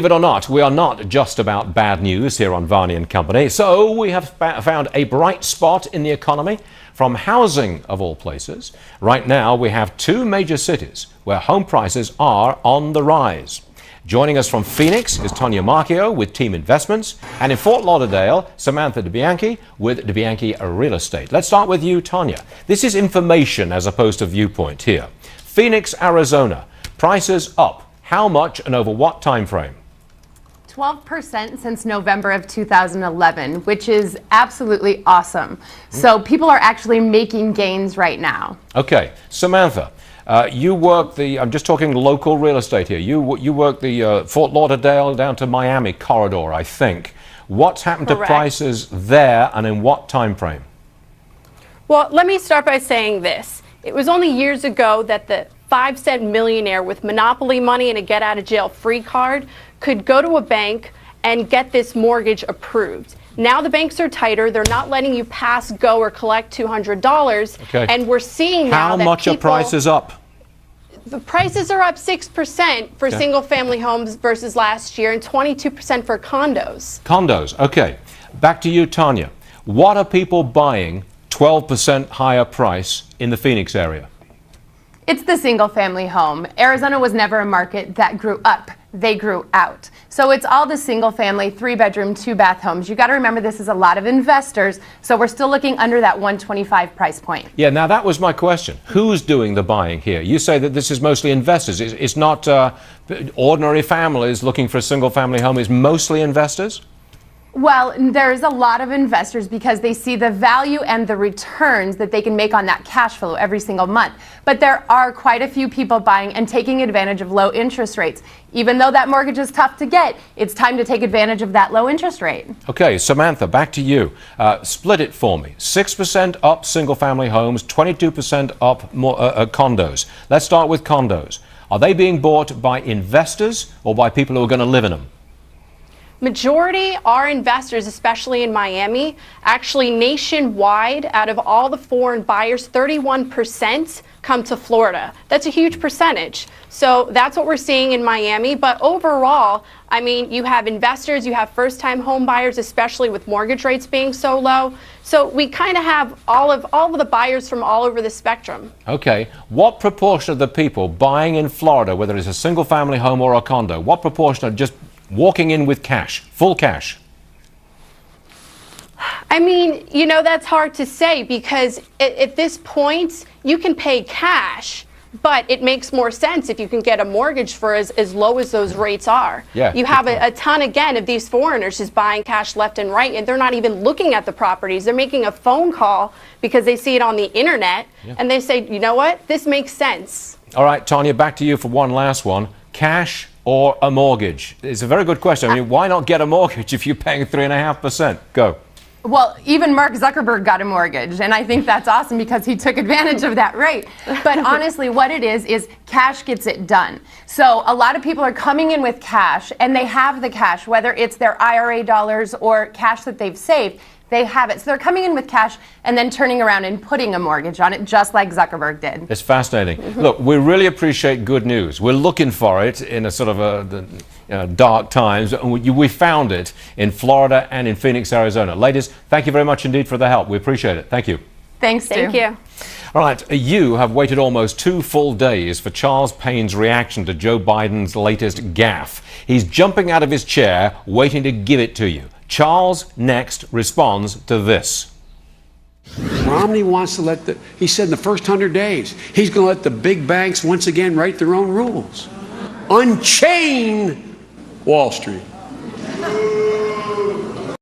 Believe it or not, we are not just about bad news here on Varney and Company. So we have found a bright spot in the economy from housing, of all places. Right now, we have two major cities where home prices are on the rise. Joining us from Phoenix is Tanya Marchiol with Team Investments, and in Fort Lauderdale, Samantha DeBianchi with DeBianchi Real Estate. Let's start with you, Tanya. This is information as opposed to viewpoint here. Phoenix, Arizona, prices up. How much and over what time frame? 12% since November of 2011, which is absolutely awesome. So people are actually making gains right now. Okay, Samantha, you work I'm just talking local real estate here. You work the Fort Lauderdale down to Miami corridor, I think. What's happened Correct. to prices there and in what time frame? Well, let me start by saying this. It was only years ago that the 5-cent millionaire with monopoly money and a get-out-of-jail-free card could go to a bank and get this mortgage approved. Now the banks are tighter. They're not letting you pass, go, or collect $200. Okay. And we're seeing now that How much are prices up? The prices are up 6% for single-family homes versus last year and 22% for condos. Condos, okay. Back to you, Tanya. What are people buying 12% higher price in the Phoenix area? It's the single family home. Arizona was never a market that grew up. They grew out. So it's all the single family, 3-bedroom, 2-bath homes. You got to remember this is a lot of investors, so we're still looking under that $125 price point. Yeah, now that was my question. Who's doing the buying here? You say that this is mostly investors. It's not ordinary families looking for a single family home. It's mostly investors? Well, there's a lot of investors because they see the value and the returns that they can make on that cash flow every single month. But there are quite a few people buying and taking advantage of low interest rates. Even though that mortgage is tough to get, it's time to take advantage of that low interest rate. Okay, Samantha, back to you. Split it for me. 6% up single-family homes, 22% up condos. Let's start with condos. Are they being bought by investors or by people who are going to live in them? Majority are investors, especially in Miami. Actually, nationwide, out of all the foreign buyers, 31% come to Florida. That's a huge percentage. So that's what we're seeing in Miami. But overall, I mean, you have investors, you have first-time home buyers, especially with mortgage rates being so low. So we kind of have all of the buyers from all over the spectrum. Okay. What proportion of the people buying in Florida, whether it's a single-family home or a condo, what proportion are just walking in with cash, full cash? I mean, you know, that's hard to say because at this point, you can pay cash, but it makes more sense if you can get a mortgage for as low as those rates are. Yeah, you have a ton, again, of these foreigners just buying cash left and right, and they're not even looking at the properties. They're making a phone call because they see it on the internet, and they say, you know what, this makes sense. All right, Tanya, back to you for one last one. Cash or a mortgage? It's a very good question. I mean, why not get a mortgage if you're paying 3.5%? Go. Well, even Mark Zuckerberg got a mortgage, and I think that's awesome because he took advantage of that rate. But honestly, what it is cash gets it done. So a lot of people are coming in with cash, and they have the cash, whether it's their IRA dollars or cash that they've saved. They have it. So they're coming in with cash and then turning around and putting a mortgage on it, just like Zuckerberg did. It's fascinating. Look, we really appreciate good news. We're looking for it in a sort of dark times. We found it in Florida and in Phoenix, Arizona. Ladies, thank you very much indeed for the help. We appreciate it. Thank you. Thanks, Stu. Thank you. All right, you have waited almost 2 full days for Charles Payne's reaction to Joe Biden's latest gaffe. He's jumping out of his chair, waiting to give it to you. Charles next responds to this. Romney wants to he said in the first 100 days, he's going to let the big banks once again write their own rules. Unchain Wall Street.